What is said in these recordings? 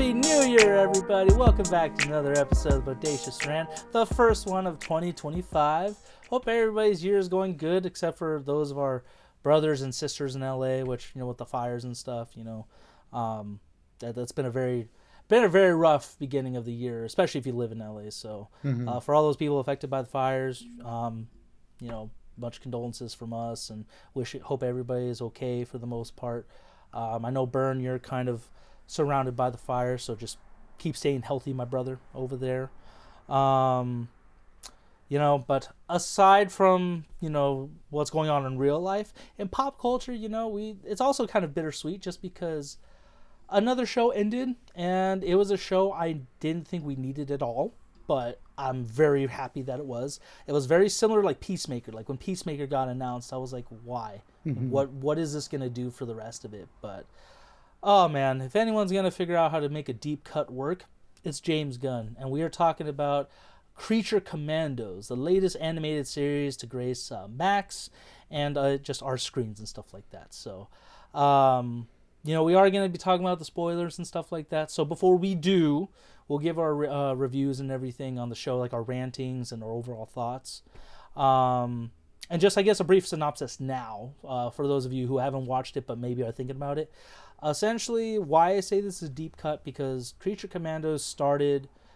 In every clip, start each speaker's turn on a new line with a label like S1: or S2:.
S1: Happy New Year, everybody! Welcome back to another episode of Bodacious Rant, the first one of 2025. Hope everybody's year is going good, except for those of our brothers and sisters in LA, which, you know, with the fires and stuff, you know, that's been a very rough beginning of the year, especially if you live in LA. So, for all those people affected by the fires, you know, much condolences from us, and hope everybody is okay for the most part. I know, Burn, you're kind of surrounded by the fire, so just keep staying healthy, my brother, over there. You know, but aside from, you know, what's going on in real life, in pop culture, you know, it's also kind of bittersweet just because another show ended, and it was a show I didn't think we needed at all, but I'm very happy that it was. It was very similar like Peacemaker. Like when Peacemaker got announced, I was like, why? What is this going to do for the rest of it? But oh man, if anyone's going to figure out how to make a deep cut work, it's James Gunn. And we are talking about Creature Commandos, the latest animated series to grace Max and just our screens and stuff like that. So, you know, we are going to be talking about the spoilers and stuff like that. So before we do, we'll give our reviews and everything on the show, like our rantings and our overall thoughts. And just, I guess, a brief synopsis now for those of you who haven't watched it but maybe are thinking about it. Essentially, why I say this is a deep cut, because Creature Commandos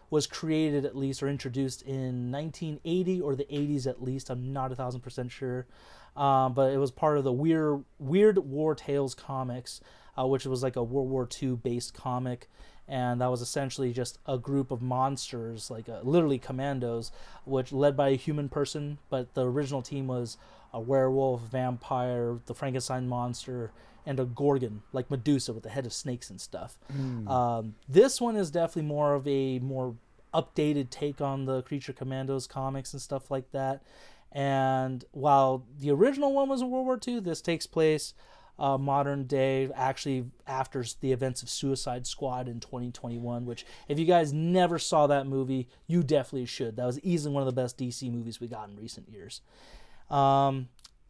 S1: was created at least, or introduced in 1980 or the 80s at least. I'm not 1,000% sure. But it was part of the Weird War Tales comics, which was like a World War II based comic. And that was essentially just a group of monsters, like literally commandos, which led by a human person. But the original team was a werewolf, vampire, the Frankenstein monster, and a Gorgon, like Medusa with the head of snakes and stuff. This one is definitely more of a more updated take on the Creature Commandos comics and stuff like that. And while the original one was in World War II, this takes place modern day, actually after the events of Suicide Squad in 2021, which if you guys never saw that movie, you definitely should. That was easily one of the best DC movies we got in recent years.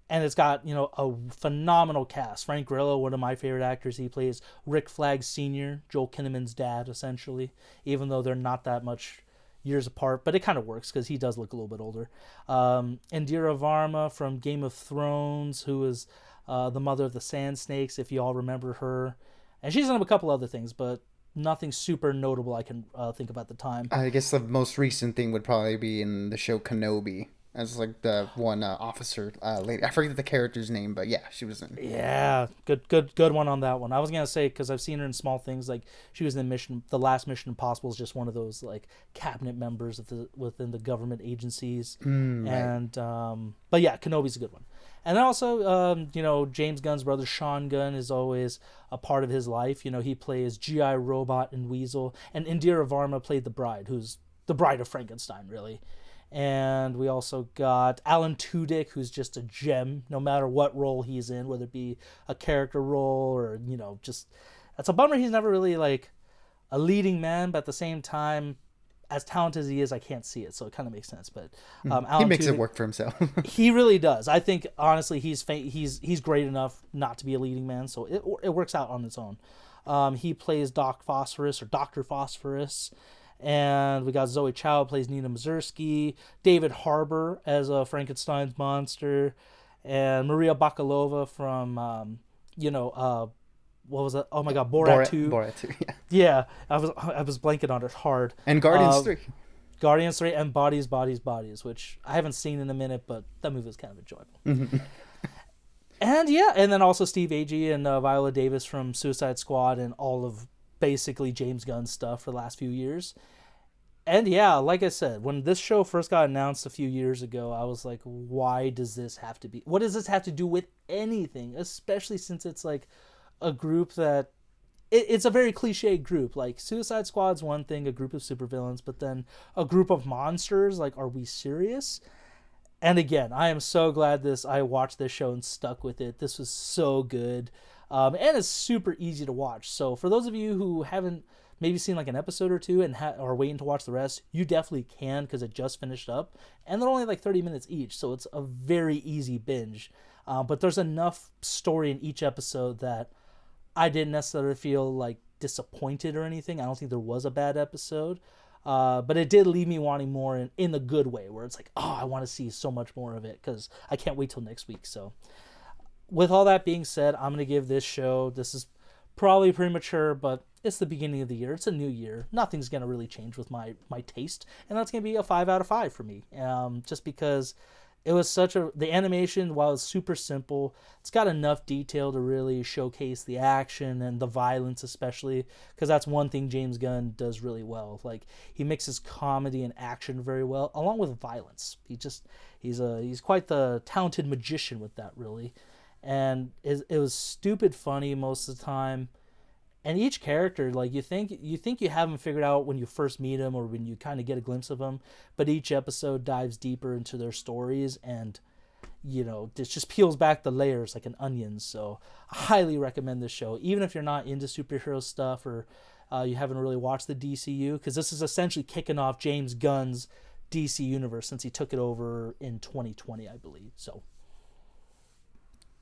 S1: And it's got, you know, a phenomenal cast. Frank Grillo, one of my favorite actors, he plays Rick Flag Sr., Joel Kinnaman's dad, essentially, even though they're not that much years apart, but it kind of works because he does look a little bit older. Indira Varma from Game of Thrones, who is the mother of the Sand Snakes, if you all remember her. And she's in a couple other things, but nothing super notable I can think of at the time.
S2: I guess the most recent thing would probably be in the show Kenobi, as like the one officer lady. I forget the character's name, but yeah, she was in.
S1: Yeah, good one on that one. I was gonna say, because I've seen her in small things, like she was in the last Mission Impossible is just one of those like cabinet members within the government agencies. And but yeah, Kenobi's a good one. And then also, you know, James Gunn's brother Sean Gunn is always a part of his life. You know, he plays G.I. Robot and Weasel, and Indira Varma played the bride, who's the bride of Frankenstein, really. And we also got Alan Tudyk, who's just a gem, no matter what role he's in, whether it be a character role or, you know, just... It's a bummer he's never really, like, a leading man, but at the same time, as talented as he is, I can't see it, so it kind of makes sense. But Alan
S2: he makes
S1: Tudyk,
S2: it work for himself.
S1: He really does. I think, honestly, he's great enough not to be a leading man, so it works out on its own. He plays Doc Phosphorus, or Dr. Phosphorus. And we got Zoe Chow plays Nina Mazursky, David Harbour as Frankenstein's monster, and Maria Bakalova from, you know, what was that? Oh my God, Borat 2.
S2: Borat 2, yeah.
S1: Yeah, I was blanking on it hard.
S2: And Guardians 3.
S1: Guardians 3 and Bodies, which I haven't seen in a minute, but that movie was kind of enjoyable. And yeah, and then also Steve Agee and Viola Davis from Suicide Squad and all of basically James Gunn stuff for the last few years. And yeah, like I said, when this show first got announced a few years ago, I was like, what does this have to do with anything? Especially since it's like a group that it's a very cliche group. Like Suicide Squad's one thing, a group of supervillains, but then a group of monsters, like, are we serious? And again, I am so glad I watched this show and stuck with it. This was so good. And it's super easy to watch. So for those of you who haven't maybe seen like an episode or two and are waiting to watch the rest, you definitely can, because it just finished up. And they're only like 30 minutes each, so it's a very easy binge. But there's enough story in each episode that I didn't necessarily feel like disappointed or anything. I don't think there was a bad episode. But it did leave me wanting more in the good way, where it's like, oh, I want to see so much more of it because I can't wait till next week. So, with all that being said, I'm going to give this show, this is probably premature, but it's the beginning of the year. It's a new year. Nothing's going to really change with my taste. And that's going to be a 5 out of 5 for me. Just because it was the animation, while it's super simple, it's got enough detail to really showcase the action and the violence, especially because that's one thing James Gunn does really well. Like, he mixes comedy and action very well, along with violence. He's quite the talented magician with that, really. And it was stupid funny most of the time. And each character, like, you think you have them figured out when you first meet them or when you kind of get a glimpse of them, but each episode dives deeper into their stories, and it just peels back the layers like an onion. So I highly recommend this show, even if you're not into superhero stuff or you haven't really watched the DCU, because this is essentially kicking off James Gunn's DC universe since he took it over in 2020, I believe. So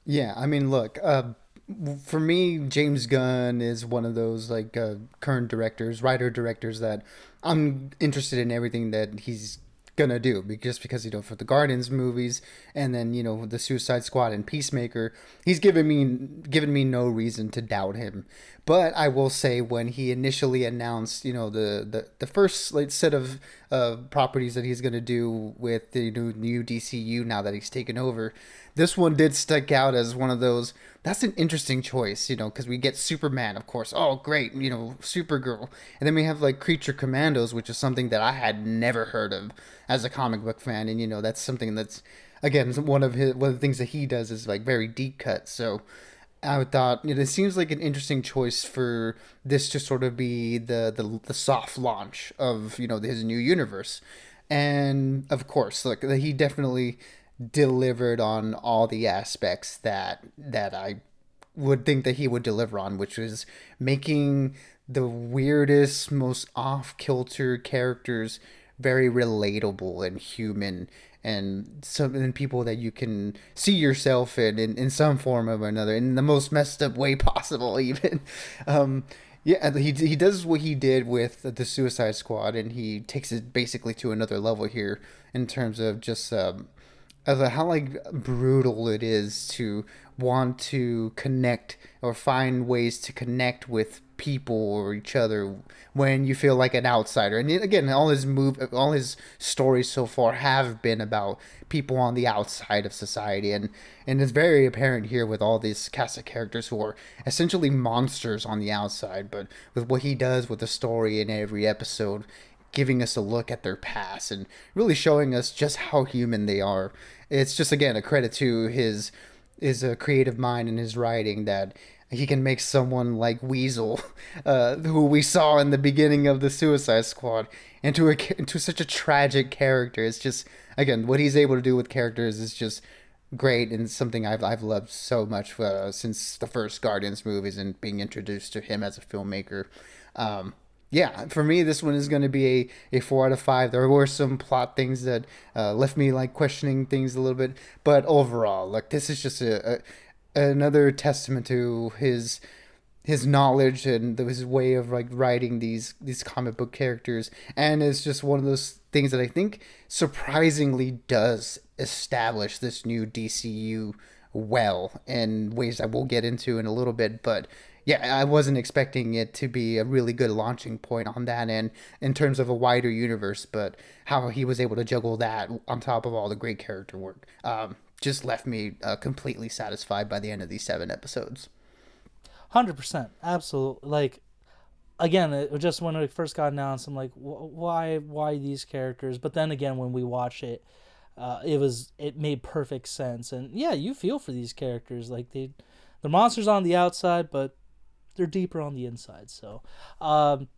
S2: Yeah, I mean, look, for me, James Gunn is one of those like current directors, writer directors that I'm interested in everything that he's gonna do, just because for the Guardians movies, and then the Suicide Squad and Peacemaker, he's given me no reason to doubt him. But I will say, when he initially announced the first set of properties that he's gonna do with the new DCU now that he's taken over, this one did stick out as one of those. That's an interesting choice, because we get Superman, of course. Oh, great, Supergirl. And then we have, like, Creature Commandos, which is something that I had never heard of as a comic book fan. And, that's something that's, again, one of the things that he does is, like, very deep cut. So I thought, it seems like an interesting choice for this to sort of be the soft launch of, his new universe. And, of course, look, he definitely delivered on all the aspects that I would think that he would deliver on, which was making the weirdest, most off-kilter characters very relatable and human, and people that you can see yourself in some form or another, in the most messed up way possible, even. Yeah, he does what he did with the Suicide Squad, and he takes it basically to another level here in terms of just of how, like, brutal it is to want to connect or find ways to connect with people or each other when you feel like an outsider. And again, all his stories so far have been about people on the outside of society, and it's very apparent here with all these cast of characters who are essentially monsters on the outside, but with what he does with the story in every episode, giving us a look at their past and really showing us just how human they are. It's just, again, a credit to his creative mind and his writing that he can make someone like Weasel, who we saw in the beginning of the Suicide Squad, into such a tragic character. It's just, again, what he's able to do with characters is just great, and something I've loved so much since the first Guardians movies and being introduced to him as a filmmaker. Yeah, for me, this one is going to be a 4 out of 5. There were some plot things that left me, like, questioning things a little bit, but overall, like, this is just another testament to his knowledge and his way of, like, writing these comic book characters, and it's just one of those things that I think surprisingly does establish this new DCU well in ways I will get into in a little bit, but. Yeah, I wasn't expecting it to be a really good launching point on that end in terms of a wider universe, but how he was able to juggle that on top of all the great character work just left me completely satisfied by the end of these 7 episodes.
S1: 100%, absolutely. Like, again, it just when it first got announced, I'm like, why these characters? But then again, when we watched it, it made perfect sense, and yeah, you feel for these characters. Like, they're monsters on the outside, but they're deeper on the inside. So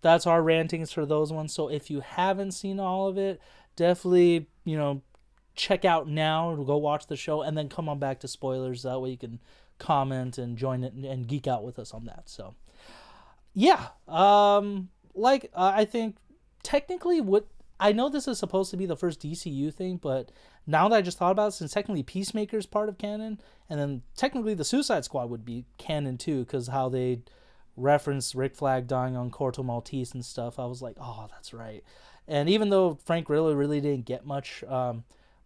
S1: that's our rantings for those ones. So if you haven't seen all of it, definitely check out now, go watch the show, and then come on back to spoilers. That way you can comment and join it and geek out with us on that. So yeah, I think technically I know this is supposed to be the first DCU thing, but now that I just thought about it, since technically Peacemaker's part of canon, and then technically the Suicide Squad would be canon too, because how they referenced Rick Flag dying on Corto Maltese and stuff, I was like, oh, that's right. And even though Frank Grillo really didn't get much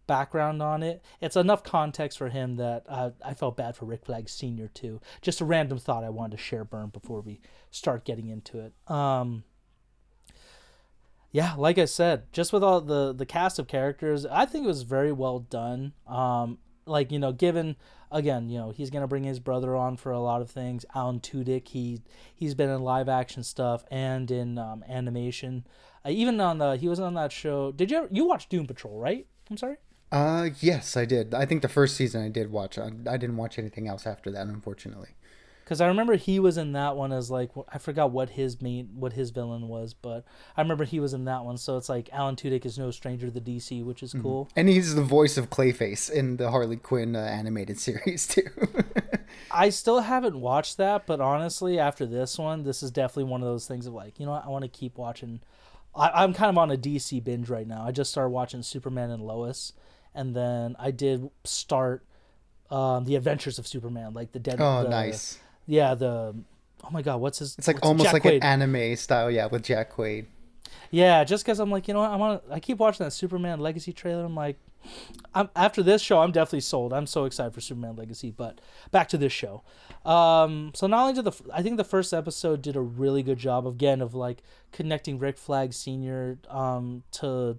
S1: background on it, it's enough context for him that I felt bad for Rick Flag Sr. too. Just a random thought I wanted to share, Burn, before we start getting into it. Yeah, like I said, just with all the cast of characters, I think it was very well done. Like, given again, he's gonna bring his brother on for a lot of things. Alan Tudyk, he's been in live action stuff and in animation. Even on he was on that show. Did you watch Doom Patrol? Right? I'm sorry.
S2: Yes, I did. I think the first season I did watch. I didn't watch anything else after that, unfortunately.
S1: Because I remember he was in that one as like, I forgot what his villain was, but I remember he was in that one. So it's like Alan Tudyk is no stranger to the DC, which is cool.
S2: And he's the voice of Clayface in the Harley Quinn animated series too.
S1: I still haven't watched that, but honestly, after this one, this is definitely one of those things of like, I want to keep watching. I'm kind of on a DC binge right now. I just started watching Superman and Lois, and then I did start the Adventures of Superman, like the dead.
S2: Oh, nice.
S1: Yeah, oh my God, what's his?
S2: It's like almost
S1: Jack
S2: like
S1: Quaid.
S2: an anime style, yeah, with Jack Quaid.
S1: Yeah, just because I'm like, I keep watching that Superman Legacy trailer. I'm like, after this show, I'm definitely sold. I'm so excited for Superman Legacy. But back to this show. So not only did I think the first episode did a really good job of like connecting Rick Flag Sr. To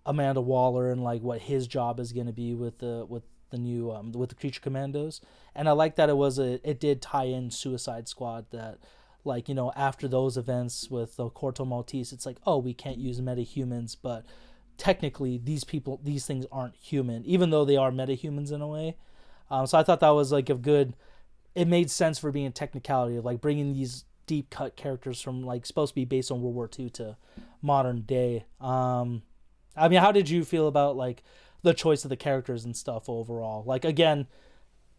S1: Amanda Waller and like what his job is going to be with the new with the Creature Commandos. And I like that it did tie in Suicide Squad, that like, after those events with the Corto Maltese, it's like, oh, we can't use metahumans, but technically these things aren't human, even though they are metahumans in a way. So I thought that was like it made sense for being a technicality of like bringing these deep cut characters from like supposed to be based on World War II to modern day. I mean, how did you feel about like the choice of the characters and stuff overall? Like, again,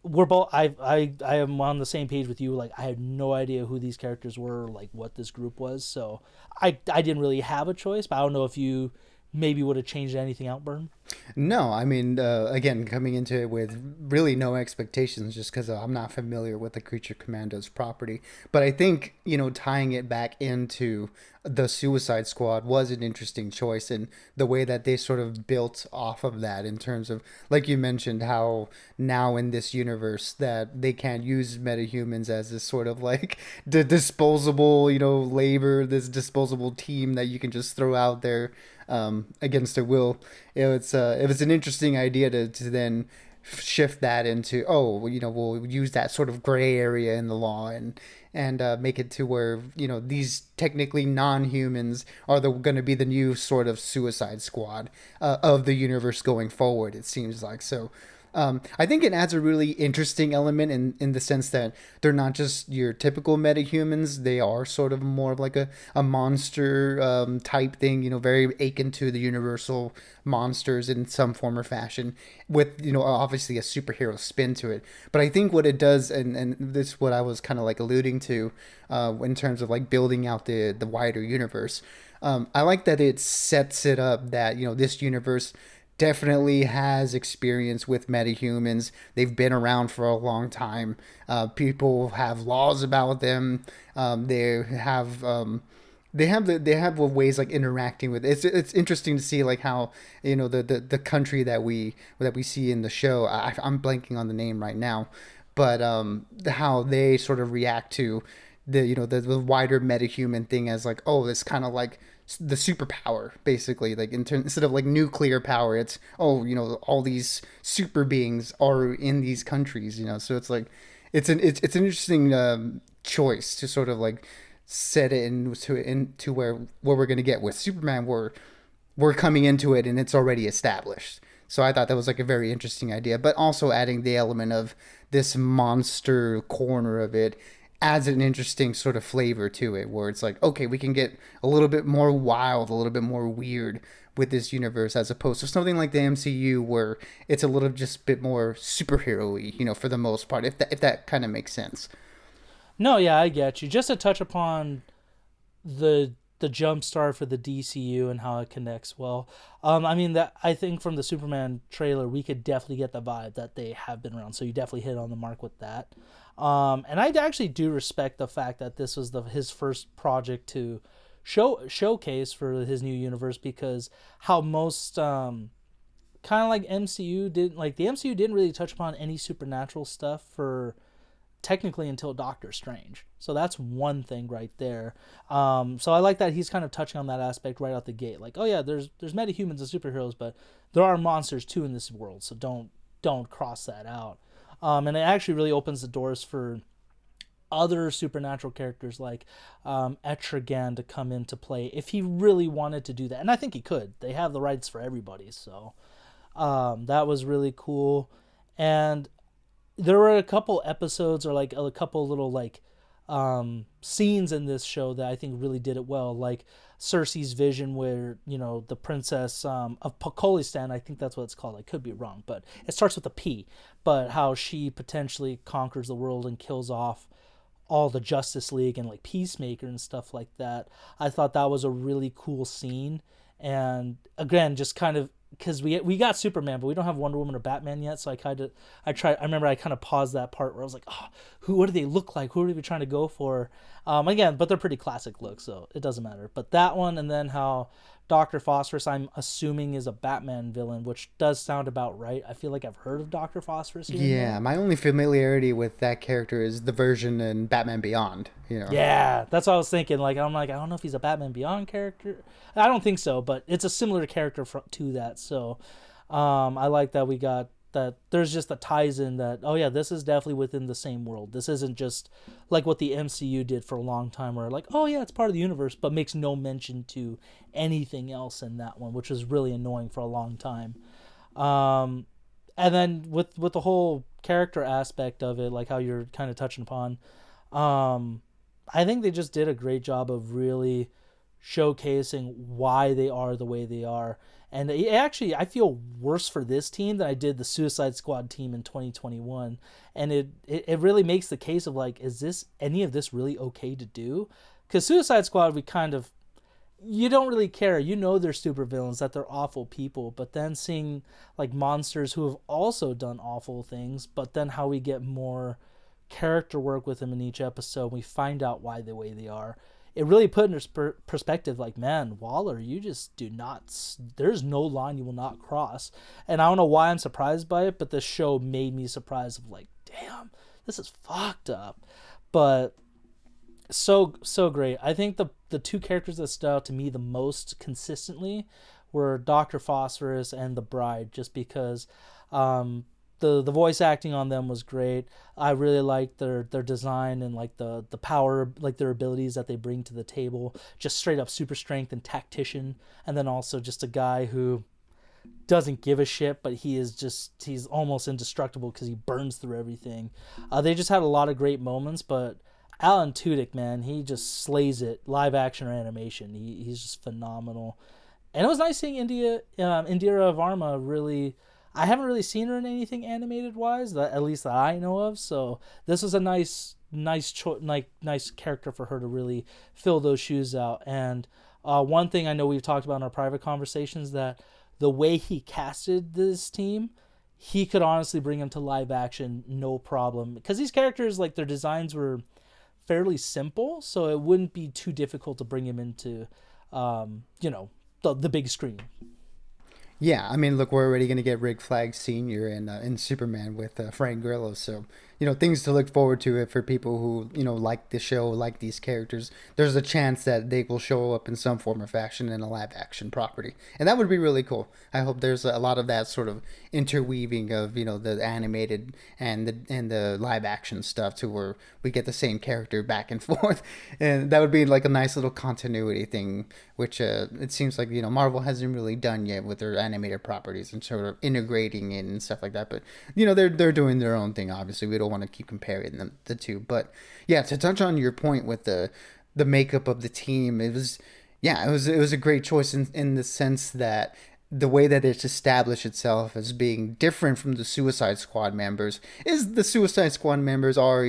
S1: we're both I am on the same page with you. Like, I had no idea who these characters were, like what this group was, so I didn't really have a choice. But I don't know if you maybe would have changed anything out, Burn.
S2: No, I mean, again, coming into it with really no expectations, just because I'm not familiar with the Creature Commandos property. But I think, tying it back into the Suicide Squad was an interesting choice, and the way that they sort of built off of that in terms of, like you mentioned, how now in this universe that they can't use metahumans as this sort of like the disposable, labor, this disposable team that you can just throw out there against their will. It was an interesting idea to then shift that into, we'll use that sort of gray area in the law and make it to where these technically non-humans are going to be the new sort of Suicide Squad of the universe going forward, it seems like. So I think it adds a really interesting element in the sense that they're not just your typical metahumans. They are sort of more of like a monster type thing, very akin to the universal monsters in some form or fashion, with, obviously a superhero spin to it. But I think what it does, and this is what I was kind of like alluding to in terms of like building out the wider universe. I like that it sets it up that, this universe definitely has experience with metahumans. They've been around for a long time. People have laws about them. They have ways like interacting with it. It's interesting to see like how the country that we see in the show. I'm blanking on the name right now, but how they sort of react to the wider metahuman thing as like, oh, it's kind of like the superpower, basically, like instead of like nuclear power, it's all these super beings are in these countries, so it's like it's an interesting choice to sort of like set it into where we're going to get with Superman. We're coming into it and it's already established. So I thought that was like a very interesting idea, but also adding the element of this monster corner of it adds an interesting sort of flavor to it, where it's like, okay, we can get a little bit more wild, a little bit more weird with this universe, as opposed to something like the MCU where it's a little just bit more superhero-y, for the most part, if that kind of makes sense.
S1: No, yeah, I get you. Just to touch upon the jump start for the DCU and how it connects well. I mean, that I think from the Superman trailer, we could definitely get the vibe that they have been around. So you definitely hit on the mark with that. And I actually do respect the fact that this was his first project to showcase for his new universe, because how most kind of like MCU didn't, like the MCU didn't really touch upon any supernatural stuff for technically until Doctor Strange. So that's one thing right there. So I like that he's kind of touching on that aspect right out the gate. Like, oh yeah, there's metahumans and superheroes, but there are monsters too in this world. So don't cross that out. And it actually really opens the doors for other supernatural characters like Etrigan to come into play if he really wanted to do that. And I think he could. They have the rights for everybody. So that was really cool. And there were a couple episodes or like a couple little like scenes in this show that I think really did it well, like Cersei's vision where, you know, the princess of Pokolistan, I think that's what it's called, I could be wrong, but it starts with a P, but how she potentially conquers the world and kills off all the Justice League and like Peacemaker and stuff like that. I thought that was a really cool scene. And again, just kind of because we got Superman, but we don't have Wonder Woman or Batman yet. So I remember I kind of paused that part where I was like, oh, what do they look like? Who are we trying to go for? Again, but they're pretty classic looks, so it doesn't matter. But that one, and then how Dr. Phosphorus, I'm assuming, is a Batman villain, which does sound about right. I feel like I've heard of Dr. Phosphorus here.
S2: Yeah, my only familiarity with that character is the version in Batman Beyond. You know.
S1: Yeah, that's what I was thinking. Like, I'm like, I don't know if he's a Batman Beyond character. I don't think so, but it's a similar character to that. So, I like that we got that. There's just the ties in that. Oh yeah, this is definitely within the same world. This isn't just like what the MCU did for a long time, where like, oh yeah, it's part of the universe, but makes no mention to anything else in that one, which was really annoying for a long time. And then with the whole character aspect of it, like how you're kind of touching upon, I think they just did a great job of really showcasing why they are the way they are. And I feel worse for this team than I did the Suicide Squad team in 2021. And it really makes the case of like, is this any of this really okay to do? Because Suicide Squad, you don't really care. You know they're supervillains, that they're awful people. But then seeing like monsters who have also done awful things, but then how we get more character work with them in each episode, we find out why the way they are. It really put in perspective, like, man, Waller, you just do not, there's no line you will not cross. And I don't know why I'm surprised by it, but this show made me surprised of like, damn, this is fucked up. But so great. I think the two characters that stood out to me the most consistently were Dr. Phosphorus and the Bride, just because the voice acting on them was great. I really liked their design and like the power, like their abilities that they bring to the table. Just straight up super strength and tactician, and then also just a guy who doesn't give a shit, but he's almost indestructible because he burns through everything. They just had a lot of great moments, but Alan Tudyk, man, he just slays it, live action or animation. He's just phenomenal. And it was nice seeing Indira Varma really. I haven't really seen her in anything animated wise, at least that I know of. So this was a nice character for her to really fill those shoes out. And one thing I know we've talked about in our private conversations, that the way he casted this team, he could honestly bring him to live action no problem, because these characters, like, their designs were fairly simple, so it wouldn't be too difficult to bring him into the big screen.
S2: Yeah, I mean, look, we're already going to get Rick Flag Sr. in Superman with Frank Grillo, so, things to look forward to for people who, like the show, like these characters. There's a chance that they will show up in some form or fashion in a live-action property, and that would be really cool. I hope there's a lot of that sort of interweaving of, the animated and the live-action stuff, to where we get the same character back and forth, and that would be like a nice little continuity thing, which it seems like, Marvel hasn't really done yet with their animated properties and sort of integrating it and stuff like that. But they're doing their own thing. Obviously, we don't want to keep comparing the two. But yeah, to touch on your point with the makeup of the team, it was a great choice in the sense that the way that it's established itself as being different from the Suicide Squad members is the Suicide Squad members are,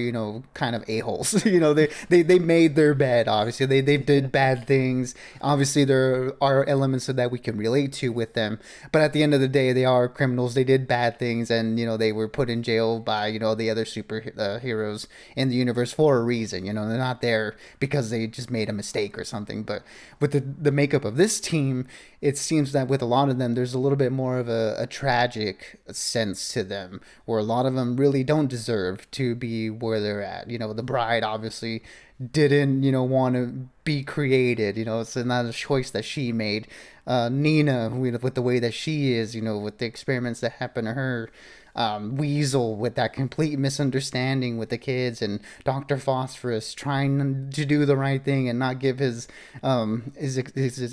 S2: kind of a-holes. They made their bed, obviously. They did bad things. Obviously, there are elements of that we can relate to with them. But at the end of the day, they are criminals. They did bad things, and, they were put in jail by, the other superheroes in the universe for a reason. They're not there because they just made a mistake or something. But with the makeup of this team, it seems that with a lot of them, there's a little bit more of a tragic sense to them, where a lot of them really don't deserve to be where they're at. The bride obviously didn't, want to be created. It's not a choice that she made. Nina, with the way that she is, with the experiments that happen to her. Weasel with that complete misunderstanding with the kids, and Dr. Phosphorus trying to do the right thing and not give his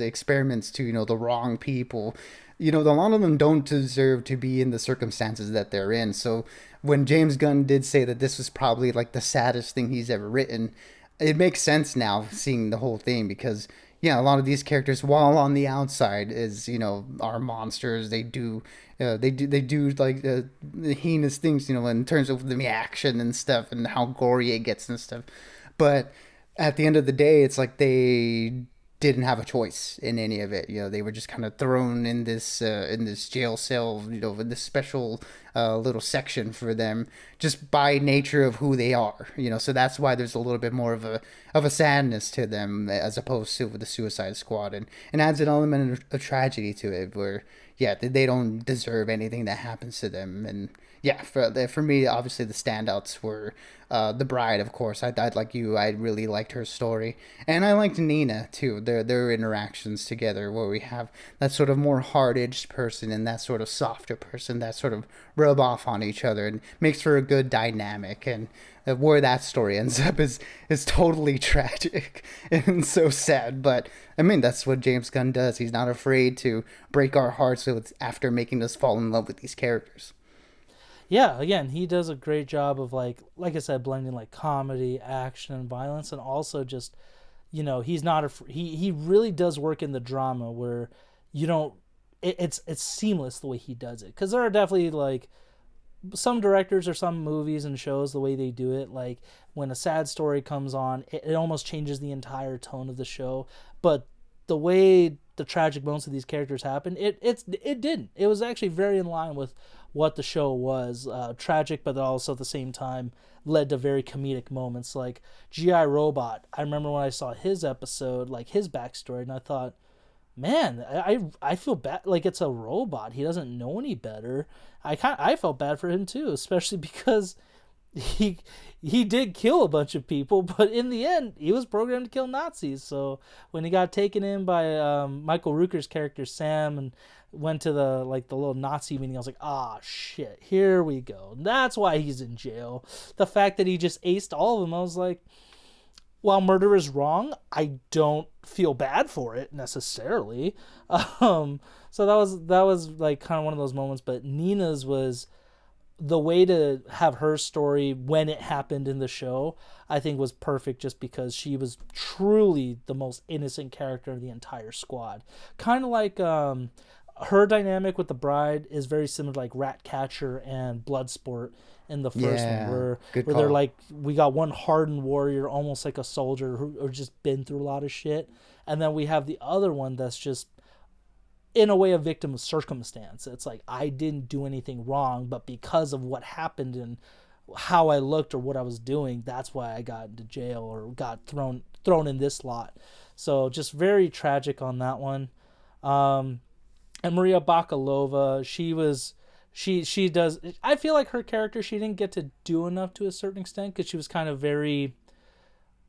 S2: experiments to the wrong people. A lot of them don't deserve to be in the circumstances that they're in. So when James Gunn did say that this was probably like the saddest thing he's ever written, it makes sense now seeing the whole thing, because yeah, a lot of these characters, while on the outside is are monsters. They do like the heinous things, in terms of the action and stuff and how gory it gets and stuff. But at the end of the day, it's like they didn't have a choice in any of it. They were just kind of thrown in this jail cell, with this special little section for them, just by nature of who they are. So that's why there's a little bit more of a sadness to them as opposed to the Suicide Squad, and adds an element of tragedy to it, where yeah, they don't deserve anything that happens to them. And yeah, for me, obviously the standouts were the bride, of course. I like you. I really liked her story, and I liked Nina too. Their interactions together, where we have that sort of more hard-edged person and that sort of softer person that sort of rub off on each other, and makes for a good dynamic. And where that story ends up is totally tragic and so sad. But I mean, that's what James Gunn does. He's not afraid to break our hearts after making us fall in love with these characters.
S1: Yeah, again, he does a great job of like I said, blending like comedy, action, and violence, and also just he's not he really does work in the drama where you don't it's seamless the way he does it, because there are definitely like some directors or some movies and shows the way they do it, like when a sad story comes on, it almost changes the entire tone of the show. But the way the tragic moments of these characters happen, it didn't. It was actually very in line with what the show was, tragic, but also at the same time led to very comedic moments. Like G.I. Robot, I remember when I saw his episode, like his backstory, and I thought, man, I feel bad. Like, it's a robot. He doesn't know any better. I felt bad for him too, especially because he did kill a bunch of people, but in the end, he was programmed to kill Nazis. So when he got taken in by Michael Rooker's character Sam and went to the little Nazi meeting, I was like, shit, here we go. That's why he's in jail. The fact that he just aced all of them, I was like, while murder is wrong, I don't feel bad for it necessarily. So that was like kind of one of those moments. But Nina's was the way to have her story when it happened in the show, I think was perfect, just because she was truly the most innocent character of the entire squad. Kind of like her dynamic with the bride is very similar to like Ratcatcher and Bloodsport in the first one, where they're like, we got one hardened warrior, almost like a soldier who just been through a lot of shit, and then we have the other one that's just in a way a victim of circumstance. It's like, I didn't do anything wrong, but because of what happened and how I looked or what I was doing, that's why I got into jail or got thrown in this lot. So just very tragic on that one. And Maria Bakalova, she does, I feel like her character, she didn't get to do enough to a certain extent, because she was kind of very,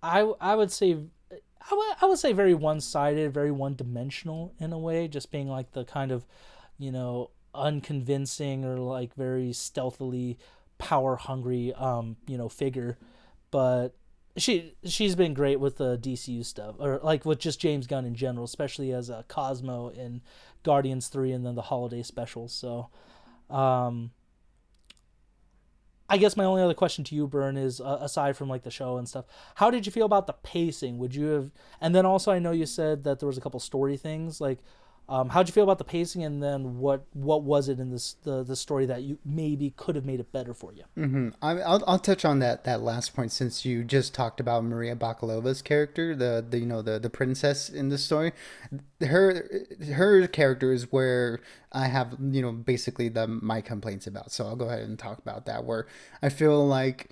S1: I would say very one-sided, very one-dimensional in a way, just being like the kind of, unconvincing or like very stealthily power-hungry, figure. But she's been great with the DCU stuff, or like with just James Gunn in general, especially as a Cosmo in Guardians 3 and then the holiday specials. So I guess my only other question to you, Bern, is aside from like the show and stuff, how did you feel about the pacing? Would you have, and then also I know you said that there was a couple story things, like How'd you feel about the pacing, and then what was it in this the story that you maybe could have made it better for you?
S2: I'll touch on that last point since you just talked about Maria Bakalova's character, the the princess in the story. Her her character is where I have basically the my complaints about. So I'll go ahead and talk about that. Where I feel like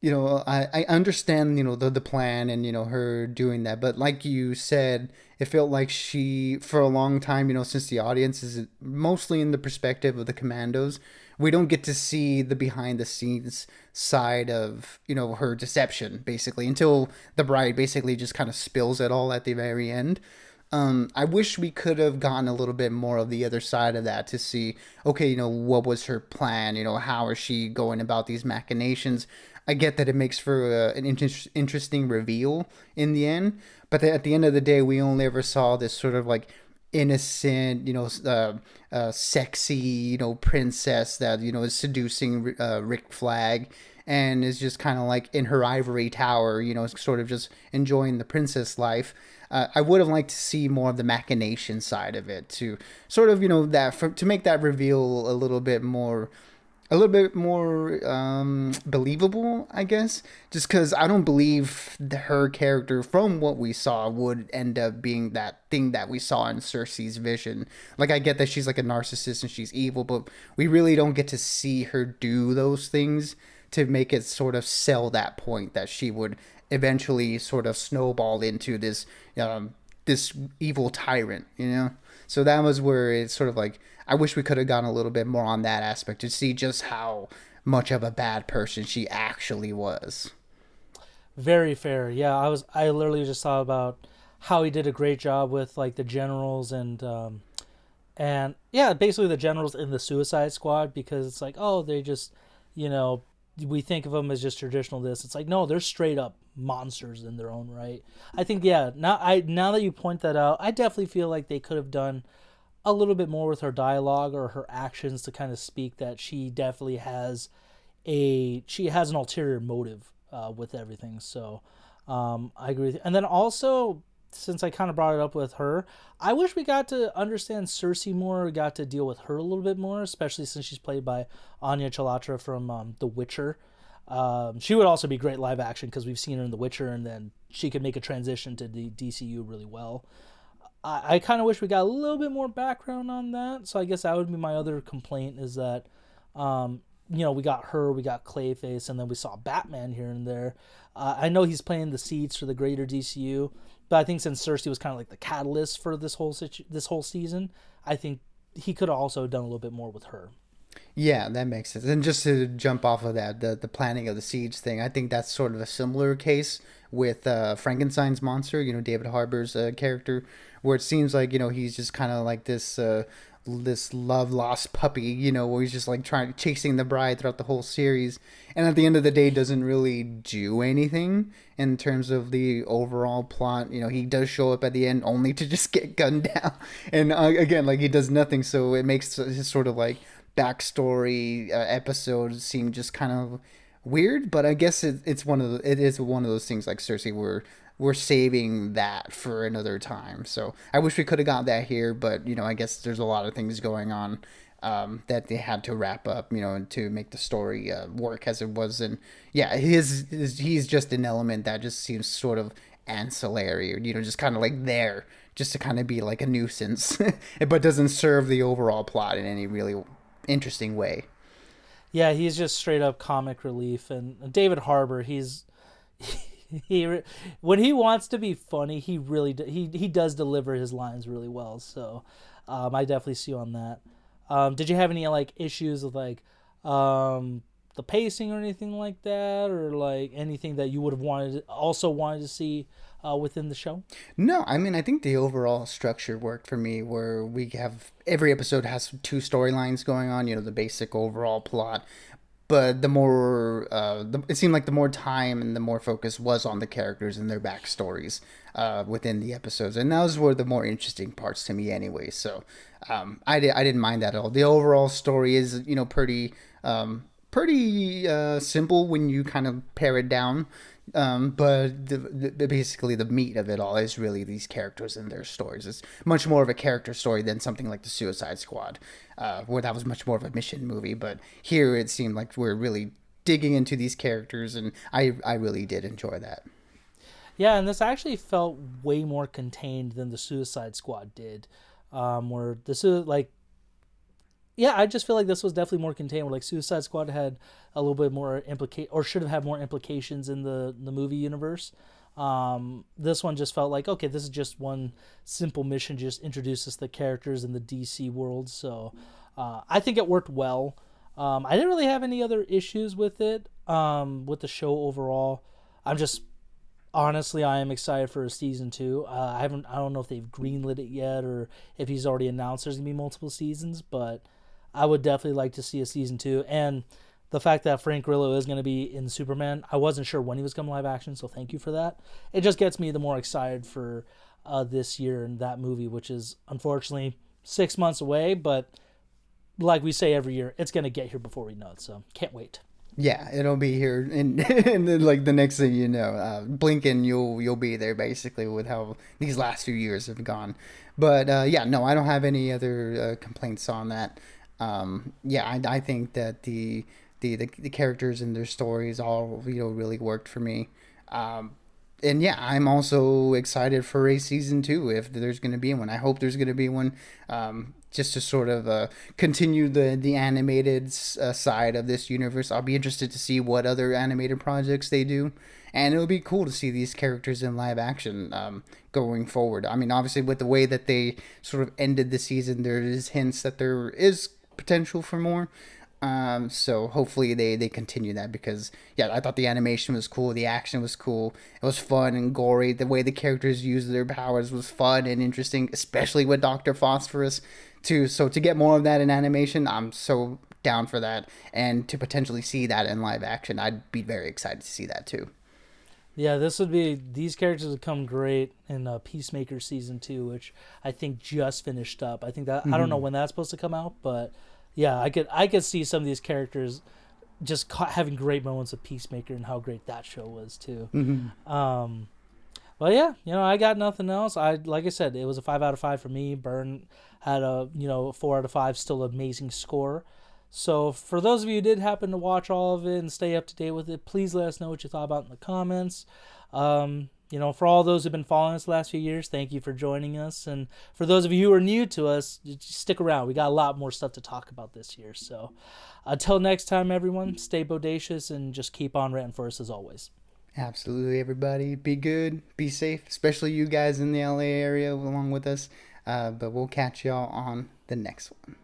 S2: I understand the plan and her doing that, but like you said, it felt like she for a long time since the audience is mostly in the perspective of the Commandos, we don't get to see the behind the scenes side of her deception basically until the bride basically just kind of spills it all at the very end. I wish we could have gotten a little bit more of the other side of that to see, okay, what was her plan? How is she going about these machinations? I get that it makes for an interesting reveal in the end, but at the end of the day, we only ever saw this sort of like innocent, sexy, princess that is seducing Rick Flag, and is just kind of like in her ivory tower, sort of just enjoying the princess life. I would have liked to see more of the machination side of it to sort of to make that reveal a little bit more believable, I guess. Just because I don't believe her character, from what we saw, would end up being that thing that we saw in Cersei's vision. Like, I get that she's like a narcissist and she's evil, but we really don't get to see her do those things to make it sort of sell that point that she would eventually sort of snowball into this evil tyrant. So that was where it's sort of like, I wish we could have gone a little bit more on that aspect to see just how much of a bad person she actually was.
S1: Very fair. Yeah, I literally just thought about how he did a great job with like the generals and yeah, basically the generals in the Suicide Squad, because it's like, oh, they just, you know, we think of them as just traditional this. It's like, no, they're straight up monsters in their own right. I think, yeah, now that you point that out, I definitely feel like they could have done a little bit more with her dialogue or her actions to kind of speak that she definitely has an ulterior motive with everything. So I agree with you. And then also, since I kind of brought it up with her, I wish we got to understand Cersei more, got to deal with her a little bit more, especially since she's played by Anya Chalotra from The Witcher. She would also be great live action because we've seen her in The Witcher, and then she could make a transition to the DCU really well. I kind of wish we got a little bit more background on that. So I guess that would be my other complaint is that, we got her, we got Clayface, and then we saw Batman here and there. I know he's playing the seeds for the greater DCU, but I think since Cersei was kind of like the catalyst for this whole season, I think he could have also done a little bit more with her.
S2: Yeah, that makes sense. And just to jump off of that, the planning of the siege thing, I think that's sort of a similar case with Frankenstein's monster, David Harbour's character, where it seems like, he's just kind of like this love lost puppy, where he's just like chasing the bride throughout the whole series, and at the end of the day doesn't really do anything in terms of the overall plot. He does show up at the end only to just get gunned down, and again, like, he does nothing, so it makes his sort of like backstory episode seem just kind of weird. But I guess it is one of those things like Cersei, we're saving that for another time. So I wish we could have got that here, but I guess there's a lot of things going on that they had to wrap up, to make the story work as it was. And yeah, he's just an element that just seems sort of ancillary, or just kind of like there just to kind of be like a nuisance, but doesn't serve the overall plot in any really interesting way.
S1: Yeah, he's just straight up comic relief. And David Harbour, he when he wants to be funny, he really he does deliver his lines really well. So I definitely see you on that. Did you have any like issues with like the pacing or anything like that, or like anything that you would have wanted to see within the show?
S2: No, I mean, I think the overall structure worked for me, where we have every episode has two storylines going on, the basic overall plot. But the more, it seemed like the more time and the more focus was on the characters and their backstories within the episodes. And those were the more interesting parts to me anyway. So I didn't mind that at all. The overall story is, pretty pretty simple when you kind of pare it down. But basically the meat of it all is really these characters and their stories. It's much more of a character story than something like the Suicide Squad, where that was much more of a mission movie. But here it seemed like we're really digging into these characters, and I really did enjoy that.
S1: Yeah, and this actually felt way more contained than the Suicide Squad did. Where this is like, yeah, I just feel like this was definitely more contained. Where like Suicide Squad had a little bit more or should have had more implications in the movie universe. This one just felt like, okay, this is just one simple mission, just introduces the characters in the DC world. So I think it worked well. I didn't really have any other issues with it. With the show overall, I'm just honestly, I am excited for a season two. I don't know if they've greenlit it yet or if he's already announced there's gonna be multiple seasons, but I would definitely like to see a season two. And the fact that Frank Grillo is gonna be in Superman, I wasn't sure when he was coming live action, so thank you for that. It just gets me the more excited for this year and that movie, which is unfortunately 6 months away, but like we say every year, it's gonna get here before we know it. So can't wait.
S2: Yeah, it'll be here, and and then, like the next thing you know, blink and you'll be there basically with how these last few years have gone. But yeah, no, I don't have any other complaints on that. Yeah, I think that the characters and their stories all really worked for me. And yeah, I'm also excited for a season two if there's going to be one. I hope there's going to be one, just to sort of continue the animated side of this universe. I'll be interested to see what other animated projects they do, and it'll be cool to see these characters in live action going forward. I mean, obviously, with the way that they sort of ended the season, there is hints that there is potential for more. So hopefully they continue that because yeah, I thought the animation was cool, the action was cool, it was fun and gory. The way the characters used their powers was fun and interesting, especially with Doctor Phosphorus too. So to get more of that in animation, I'm so down for that, and to potentially see that in live action, I'd be very excited to see that too.
S1: Yeah, these characters would come great in Peacemaker season two, which I think just finished up. I think that I don't know
S2: Mm-hmm.
S1: when that's supposed to come out, but yeah, I could see some of these characters just having great moments of Peacemaker and how great that show was too.
S2: Mm-hmm.
S1: Um, but yeah, I got nothing else. Like I said, it was a 5 out of 5 for me. Burn had a 4 out of 5, still amazing score. So for those of you who did happen to watch all of it and stay up to date with it, please let us know what you thought about in the comments. For all those who've been following us the last few years, thank you for joining us. And for those of you who are new to us, just stick around. We got a lot more stuff to talk about this year. So until next time, everyone, stay bodacious and just keep on ranting for us as always.
S2: Absolutely, everybody. Be good, be safe, especially you guys in the LA area along with us. But we'll catch y'all on the next one.